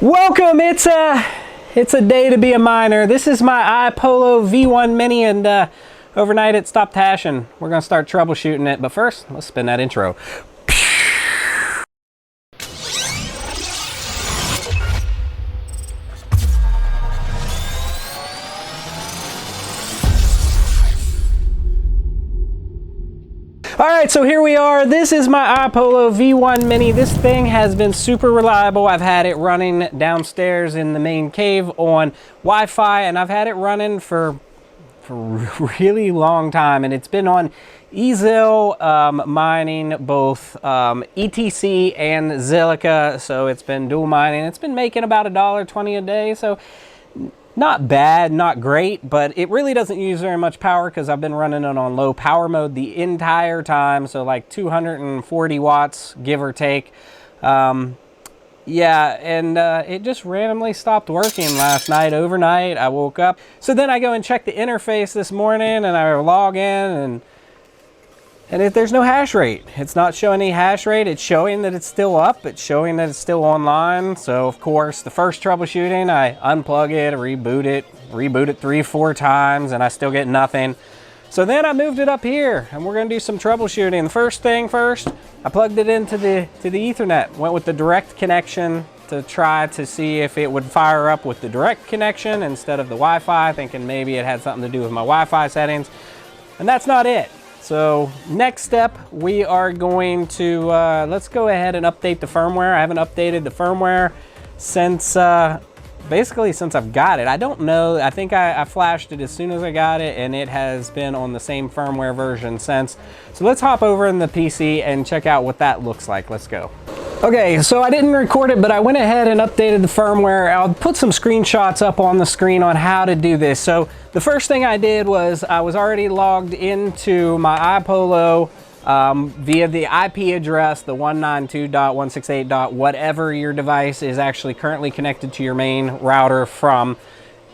Welcome. It's a day to be a miner. This is my iPolo V1 Mini, and overnight it stopped hashing. We're gonna start troubleshooting it, but first let's spin that intro. Alright, so here we are. This is my iPolo V1 Mini. This thing has been super reliable. I've had it running downstairs in the main cave on Wi-Fi, and I've had it running for a really long time, and it's been on Ezel mining both ETC and Zilliqa, so it's been dual mining. It's been making about $1.20 a day, so not bad, not great, but it really doesn't use very much power because I've been running it on low power mode the entire time, so like 240 watts, give or take. Yeah, and it just randomly stopped working last night, overnight. I woke up. So then I go and check the interface this morning, and I log in, and there's no hash rate. It's not showing any hash rate. It's showing that it's still up. It's showing that it's still online. So of course, the first troubleshooting, I unplug it, reboot it 3-4 times, and I still get nothing. So then I moved it up here, and we're gonna do some troubleshooting. The first thing first, I plugged it into the Ethernet. Went with the direct connection to try to see if it would fire up with the direct connection instead of the Wi-Fi, thinking maybe it had something to do with my Wi-Fi settings, and that's not it. So next step, we are going to, let's go ahead and update the firmware. I haven't updated the firmware since, basically since I've got it. I don't know, I think I flashed it as soon as I got it, and it has been on the same firmware version since. So let's hop over in the PC and check out what that looks like. Let's go. Okay, so I didn't record it, but I went ahead and updated the firmware. I'll put some screenshots up on the screen on how to do this. So the first thing I did was I was already logged into my iPolo via the IP address, the 192.168. Whatever your device is actually currently connected to your main router from.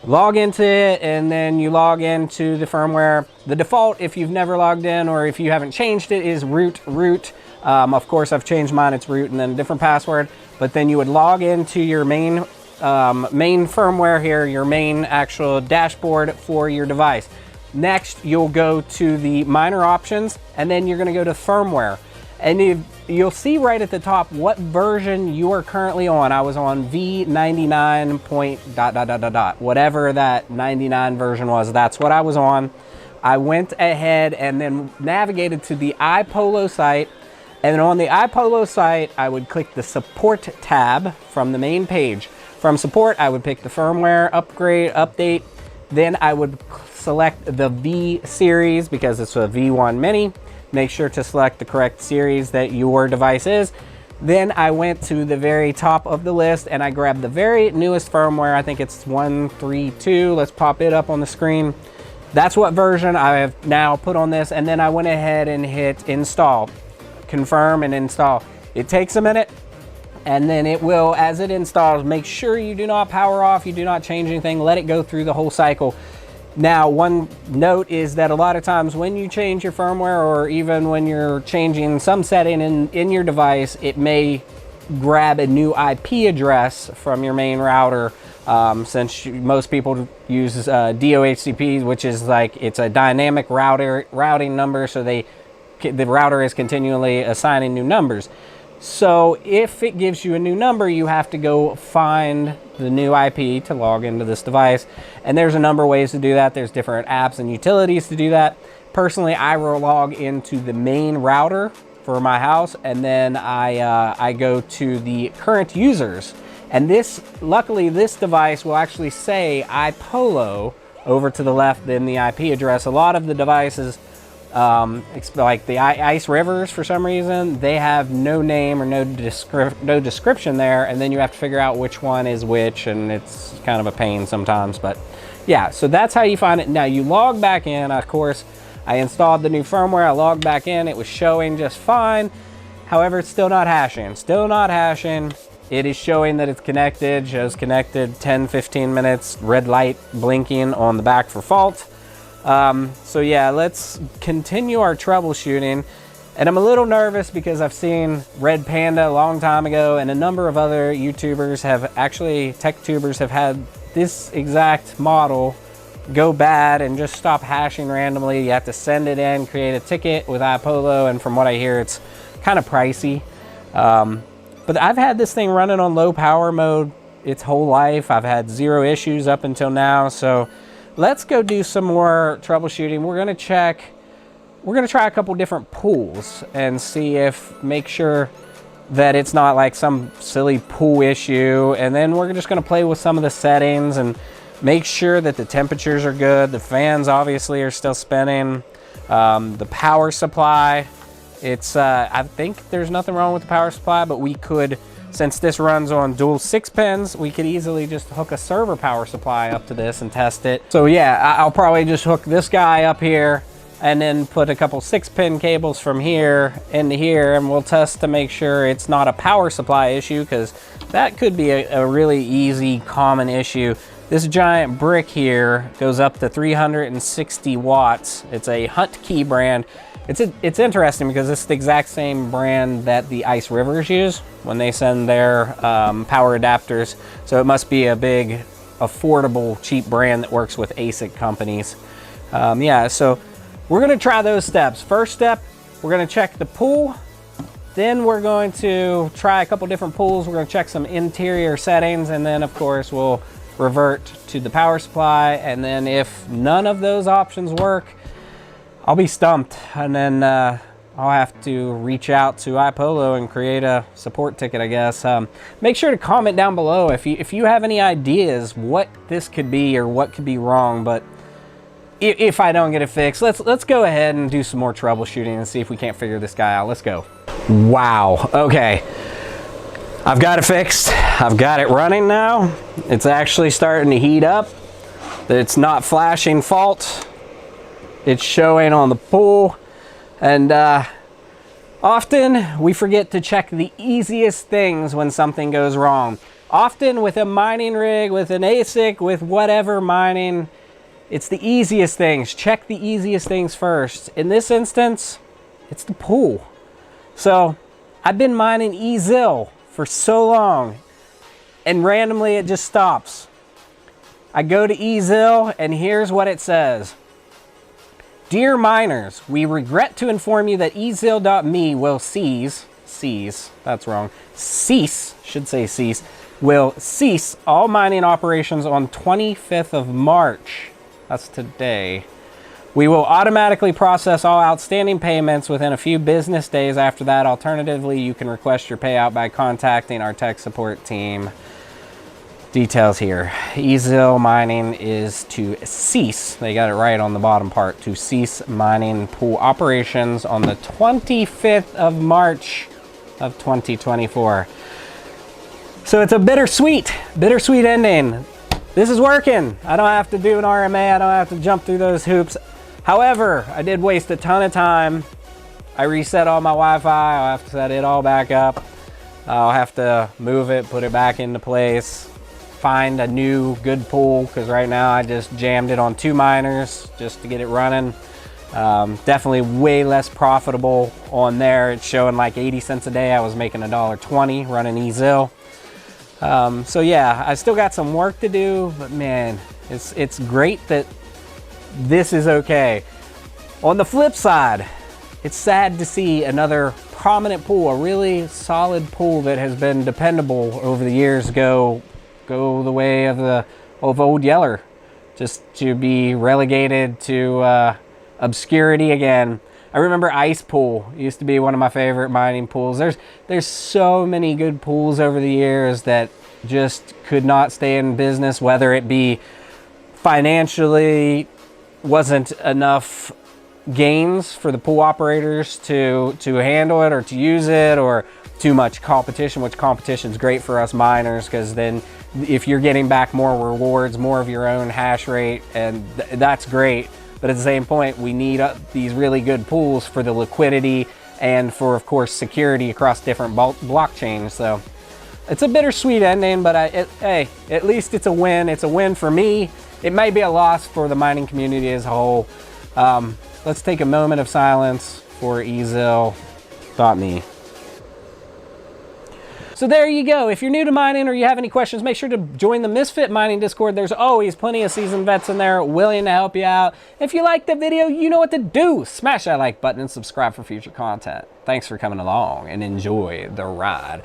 Log into it, and then you log into the firmware. The default, if you've never logged in or if you haven't changed it, is root. Of course, I've changed mine, it's root and then a different password. But then you would log into your main firmware here, your main actual dashboard for your device. Next, you'll go to the miner options, and then you're gonna go to firmware. And you'll see right at the top what version you are currently on. I was on V99 point ... Whatever that 99 version was, that's what I was on. I went ahead and then navigated to the iPolo site. And then on the iPolo site, I would click the support tab from the main page. From support, I would pick the firmware update. Then I would select the V series because it's a V1 Mini. Make sure to select the correct series that your device is. Then I went to the very top of the list and I grabbed the very newest firmware. I think it's 132. Let's pop it up on the screen. That's what version I have now put on this. And then I went ahead and hit install, confirm and install. It takes a minute, and then it will, as it installs, make sure you do not power off, you do not change anything, let it go through the whole cycle. Now, one note is that a lot of times when you change your firmware, or even when you're changing some setting in your device, it may grab a new IP address from your main router, since most people use DOHCP, which is like, it's a dynamic routing number, so the router is continually assigning new numbers. So if it gives you a new number, you have to go find the new IP to log into this device. And there's a number of ways to do that. There's different apps and utilities to do that. Personally, I will log into the main router for my house, and then I go to the current users. And this, luckily, this device will actually say iPolo over to the left than the IP address. A lot of the devices, like the Ice Rivers, for some reason, they have no name or no description there, and then you have to figure out which one is which, and it's kind of a pain sometimes. But yeah, so that's how you find it. Now you log back in. Of course, I installed the new firmware, I logged back in, it was showing just fine. However, it's still not hashing, It is showing that it's connected, shows connected, 10-15 minutes, red light blinking on the back for fault. So yeah, let's continue our troubleshooting. And I'm a little nervous because I've seen Red Panda a long time ago, and a number of other YouTubers have actually, tech tubers have had this exact model go bad and just stop hashing randomly. You have to send it in, create a ticket with iPolo, and from what I hear, it's kind of pricey. But I've had this thing running on low power mode its whole life. I've had zero issues up until now. So let's go do some more troubleshooting. We're gonna try a couple different pools and see make sure that it's not like some silly pool issue. And then we're just gonna play with some of the settings and make sure that the temperatures are good. The fans obviously are still spinning. The power supply, I think there's nothing wrong with the power supply, but we could, since this runs on dual 6 pins, we could easily just hook a server power supply up to this and test it. So yeah, I'll probably just hook this guy up here and then put a couple 6-pin cables from here into here, and we'll test to make sure it's not a power supply issue, because that could be a really easy, common issue. This giant brick here goes up to 360 watts. It's a Hunt-Key brand. It's interesting because it's the exact same brand that the Ice Rivers use when they send their power adapters. So it must be a big, affordable, cheap brand that works with ASIC companies. Yeah, so we're gonna try those steps. First step, we're gonna check the pool. Then we're going to try a couple different pools. We're gonna check some interior settings, and then of course we'll revert to the power supply. And then if none of those options work, I'll be stumped, and then I'll have to reach out to iPolo and create a support ticket, I guess. Make sure to comment down below if you have any ideas what this could be or what could be wrong. But if I don't get it fixed, let's go ahead and do some more troubleshooting and see if we can't figure this guy out. Let's go. Wow, okay. I've got it fixed. I've got it running now. It's actually starting to heat up. It's not flashing fault. It's showing on the pool. And often we forget to check the easiest things when something goes wrong. Often with a mining rig, with an ASIC, with whatever mining, it's the easiest things. Check the easiest things first. In this instance, it's the pool. So I've been mining EZIL for so long, and randomly it just stops. I go to EZIL, and here's what it says. Dear miners, we regret to inform you that ezil.me will cease, that's wrong, cease, should say cease, will cease all mining operations on 25th of March. That's today. We will automatically process all outstanding payments within a few business days after that. Alternatively, you can request your payout by contacting our tech support team. Details here. EZIL mining is to cease, they got it right on the bottom part, to cease mining pool operations on the 25th of March of 2024. So it's a bittersweet ending. This is working. I don't have to do an RMA. I don't have to jump through those hoops. However, I did waste a ton of time. I reset all my Wi-Fi. I'll have to set it all back up. I'll have to move it, put it back into place, find a new good pool, because right now I just jammed it on 2 miners just to get it running. Definitely way less profitable on there. It's showing like 80 cents a day. I was making $1.20 running EZIL. So yeah, I still got some work to do, but man, it's great that this is okay. On the flip side, it's sad to see another prominent pool, a really solid pool that has been dependable over the years, go the way of Old Yeller, just to be relegated to obscurity again. I remember Ice Pool used to be one of my favorite mining pools. There's so many good pools over the years that just could not stay in business, whether it be financially wasn't enough gains for the pool operators to handle it or to use it, or too much competition, which competition is great for us miners, because then if you're getting back more rewards, more of your own hash rate, and that's great. But at the same point, we need these really good pools for the liquidity and for, of course, security across different blockchains. So it's a bittersweet ending, but hey, at least it's a win. It's a win for me. It may be a loss for the mining community as a whole. Let's take a moment of silence ezil.me. So there you go. If you're new to mining or you have any questions, make sure to join the Misfit Mining Discord. There's always plenty of seasoned vets in there willing to help you out. If you liked the video, you know what to do. Smash that like button and subscribe for future content. Thanks for coming along and enjoy the ride.